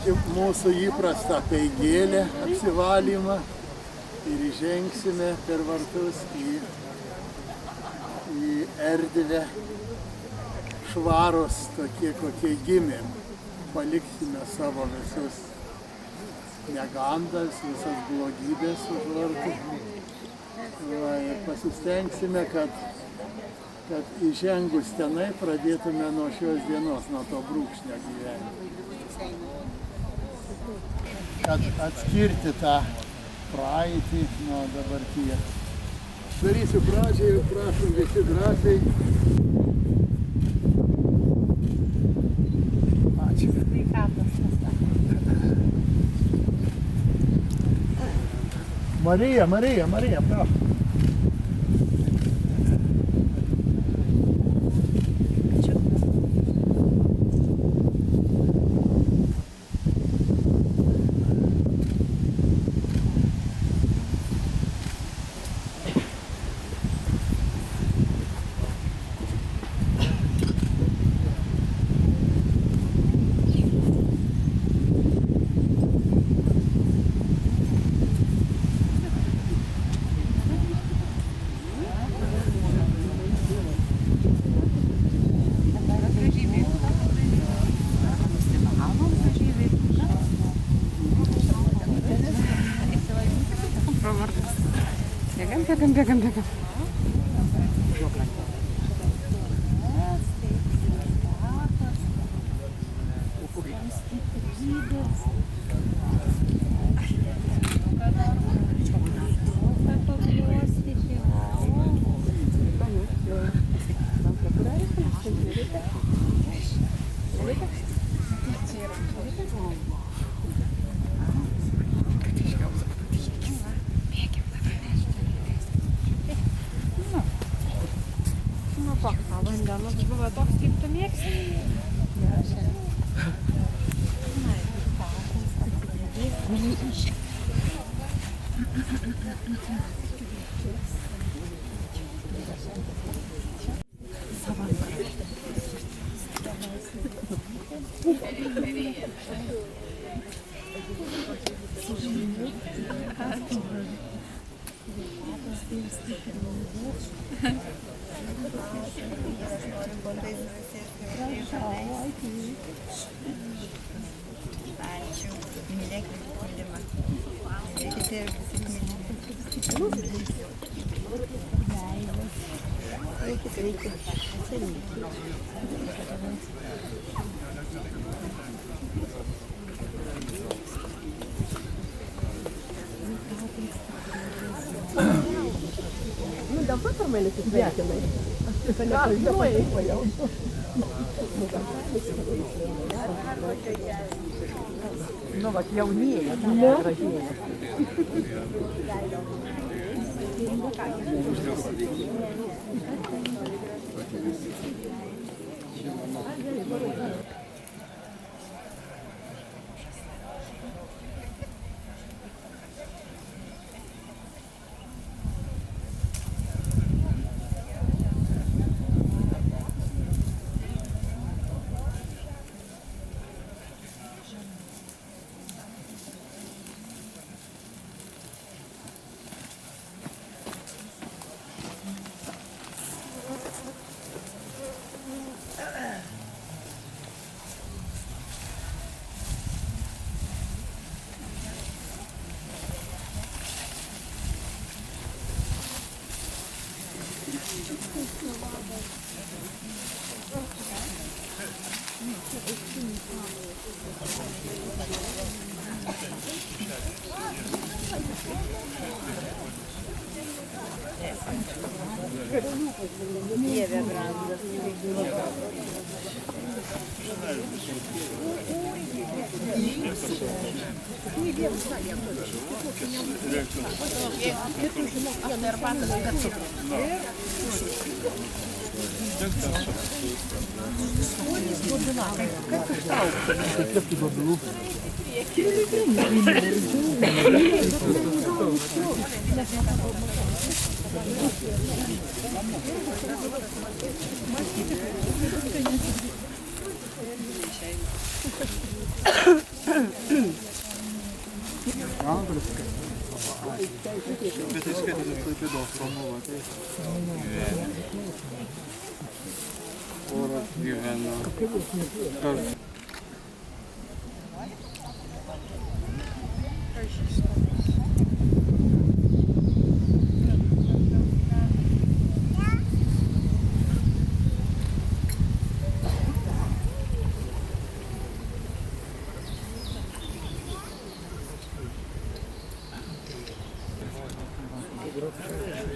į mūsų įprastą peigėlę, apsivalymą ir įžengsime per vartus į erdvę švaros, tokie kokie gimėm. Paliksime savo visus negandas, visas blogybės už vartų. Ir pasistengsime, kad įžengus tenai pradėtume nuo šios dienos, nuo to brūkšnio gyvenimo. Kad atskirti tą praeitį nuo dabarties. Darysiu pradžią ir prašom visi drąsiai. Ačiū. Marija, prašom. Bėgam. Vandenas buvo toks, kaip tu mėgsti. Ačiū. Mylėkite mylimą. Mylėkite ir visi Nu, dabar formaliai sveikinai. Nu, vat jaunėja, gražėja. Dieve brangus. Bet tai skaitėte Klaipėdos Romuva, tai oras gyvena.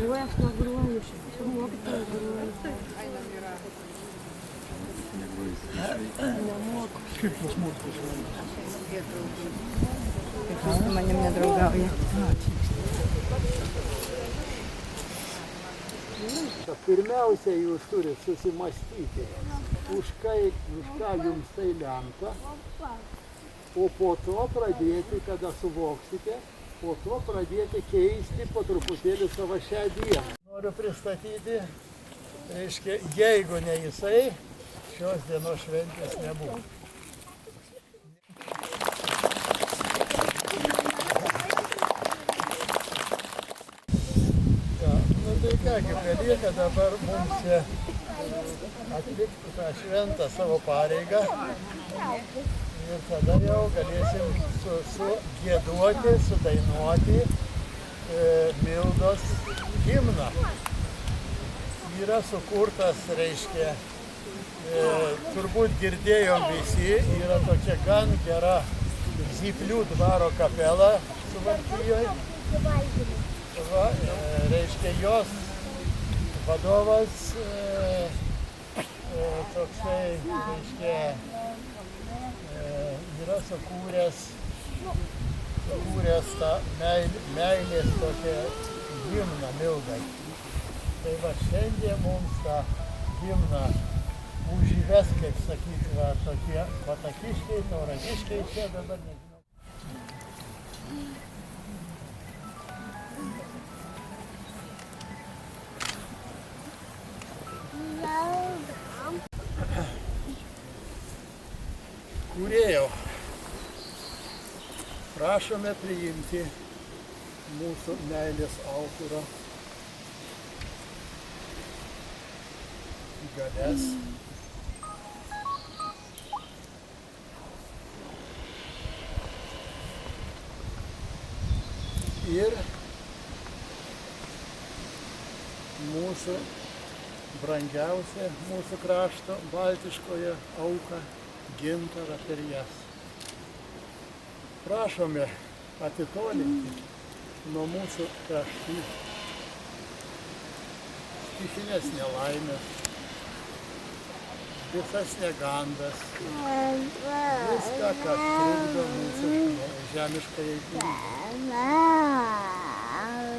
Oi, aš negroju, čia mokytoja groja. Nemoku. Kaip jūs su manim nedraugauja? Pirmiausia, jūs turite susimastyti, už ką jums tai lemta, o po to pradėti, kada suvoksite, po to pradėti keisti po truputėlį savo šią dieną. Noriu pristatyti, reiškia, jeigu ne jisai, šios dienos šventės nebūtų. Tai kągi, belieka dabar mums čia atlikti tą šventą savo pareigą ir tada jau galėsim sugieduoti, sudainuoti Mildos himną. Yra sukurtas, reiškia, turbūt girdėjom visi, yra tokia gan gera Zyplių dvaro kapela Suvalkijoje. Va, reiškia, jos vadovas toksai, reiškia, yra sukūręs tą meilės tokią himną Mildai. Tai va, šiandien mums tą himną užįves, kaip sakyti, va, tokie Batakiškiai, Tauragiškiai čia dabar nežinau. Kūrėjau, prašome priimti mūsų meilės autorą į galias. Ir mūsų brangiausia mūsų krašto baltiškoje auką gintarą per jas. Prašome atitolinti nuo mūsų kraštų stichinės nelaimės, visas negandas, viską, kas trukdo mūsų žemiškai kūrybai.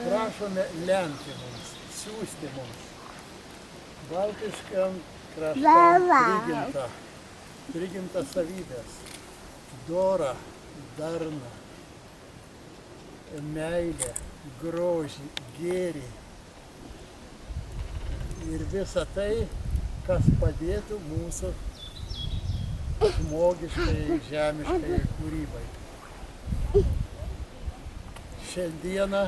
Prašome lemti mums, siųsti mums baltiškam kraštam prigimta savybės, dorą, darną, meilę, grožį, gėrį ir visa tai, kas padėtų mūsų žmogiškai, žemiškai kūrybai. Šiandieną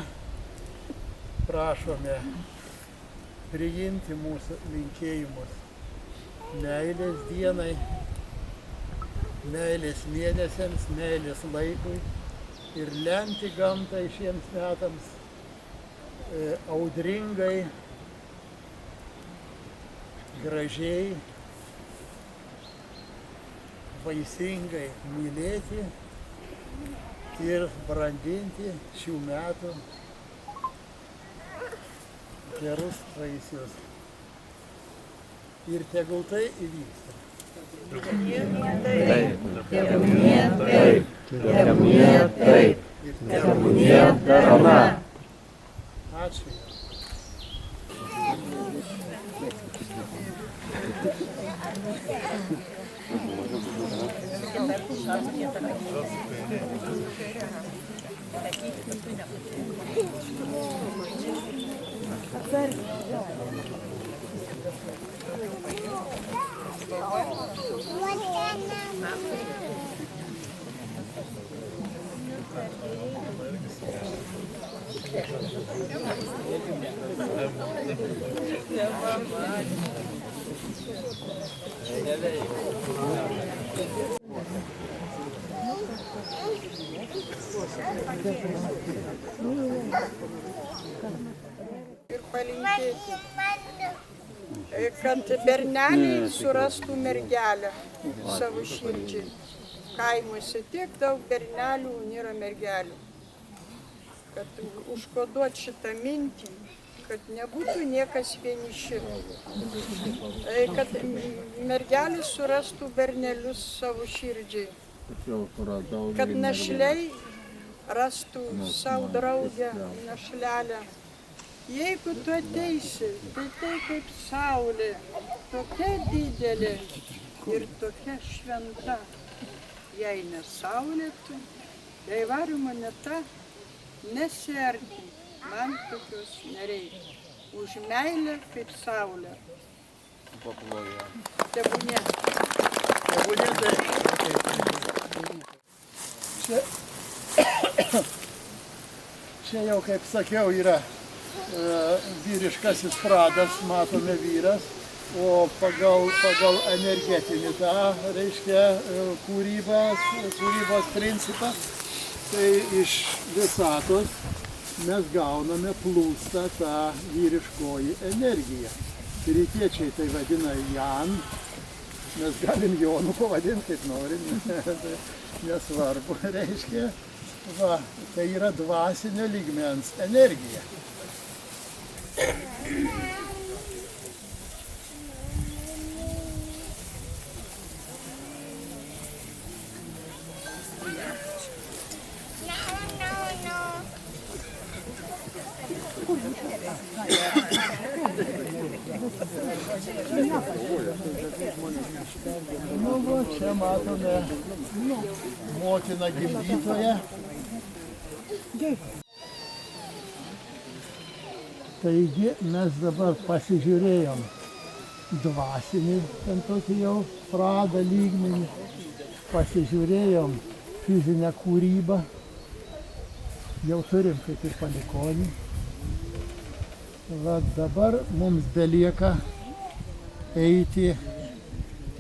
prašome priimti mūsų linkėjimus meilės dienai, meilės mėnesiams, meilės laikui ir lemti gamtai šiems metams audringai, gražiai, vaisingai mylėti ir brandinti šių metų gerus vaisius. Ir tegul tai įvyksta. Tebūnie taip. Tebūnie daroma. Ačiū. Ir palinkėti, kad berneliai surastų mergelę savo širdžiai. Kaimuose tiek daug bernelių nėra mergelių. Kad užkoduot šitą mintį, kad nebūtų niekas vieniši. Kad mergelės surastų bernelius savo širdžiai. Kad našliai rastų savo draugę, našlelę. Jeigu tu ateisi, tai tai kaip saulė, tokia didelė ir tokia šventa. Jei ne saulėtų, jei vario moneta, nesiarti, man tokios nereikia. Už meilę kaip saulė. Tebūnie. Čia jau, kaip sakiau, yra vyriškasis pradas, matome vyras, o pagal energetinį tą, reiškia, kūrybos principą, tai iš visatos mes gauname plūstą tą vyriškoji energiją. Rytiečiai tai vadina Jan, mes galim Jonu pavadinti kaip norim, nesvarbu, reiškia, va, tai yra dvasinio lygmens energija. Nu, va, čia matome motiną gimdytoją. Taigi mes dabar pasižiūrėjom dvasinį, ten tokį jau pradą lygmenį, pasižiūrėjom fizinę kūrybą, jau turim kaip ir palikuonį. Va, dabar mums belieka eiti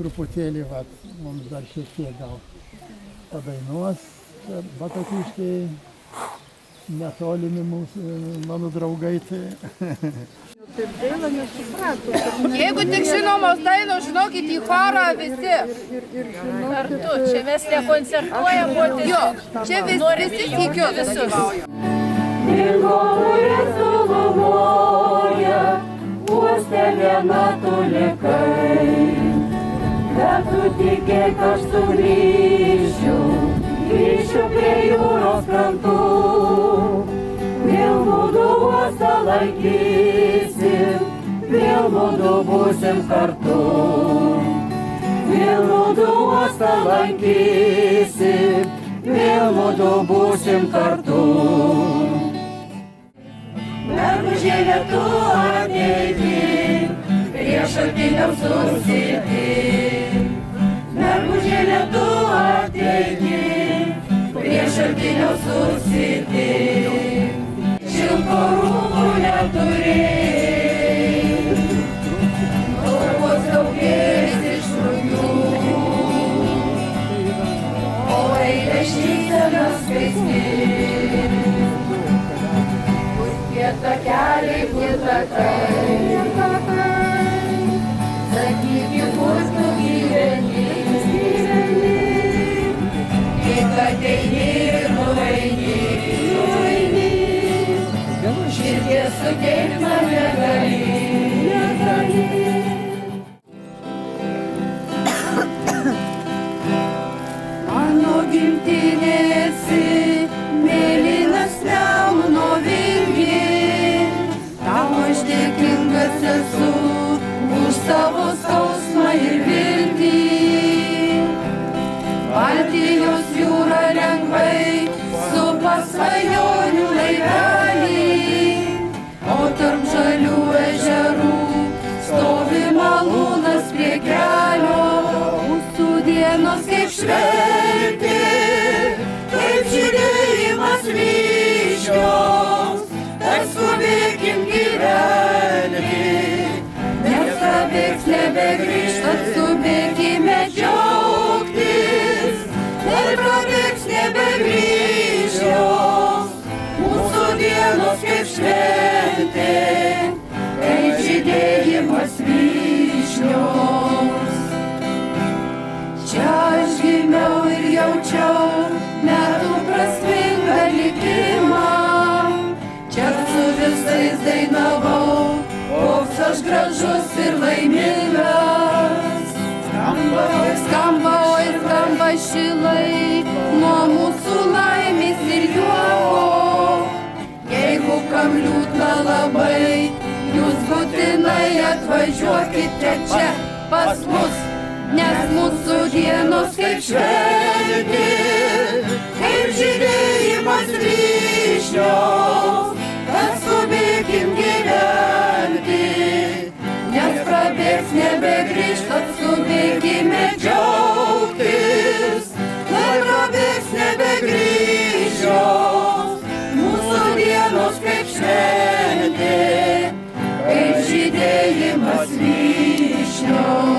truputėlį, va, mums dar šiek tiek gal padainuos, Batakiškiai, netolimi mūsų, mano draugai. Jeigu tik žinomos dainos, žinokit, į chorą visi. Kartu, čia mes nekoncertuojam, jo, čia visi sykiu visus. Ilgoje Solomoje, uoste viena tu likai, bet tu tikėk, aš sugrįšiu prie jūros krantų. Vėl mudu uostą laikysim, vėl mudu būsim kartu. Vėl mudu uostą laikysim, vėl mudu būsim kartu. Mergužėlė tu ateiti, prie šaltinio susiti. Mergužėlė tu ateiti, prie šaltinio susiti. Šilko rūbų neturėjai, turbūt daugės iš rugių. O eilė šypsenas skaisni, tie takeliai, tie takai. Sakyki, kur tu gyveni, tik ateini ir nueini. Širdies suteikt man negali. Mano gimtinė esi, mėlynas Nemuno vingi, tau aš dėkingas esu už savo skausmą ir viltį. Baltijos jūra lengvai supa svajonių laivelį, o tarp žalių ežerų stovi malūnas prie kelio. Mūsų dienos kaip šventė, kaip žydėjimas vyšnios, tas aš gražus ir laimingas. Skamba, oi skamba šilai, nuo mūsų laimės ir juoko. Jeigu kam liūdna labai, jūs būtinai atvažiuokite čia pas mus, nes mūsų dienos kaip šventė, kaip žydėjimas vyšnios, tad skubėkim gyventi, nes prabėgs nebegrįžt, tad skubėkime džiaugtis, lai prabėgs nebegrįžt, mūsų dienos kaip šventė, kaip žydėjimas vyšnios.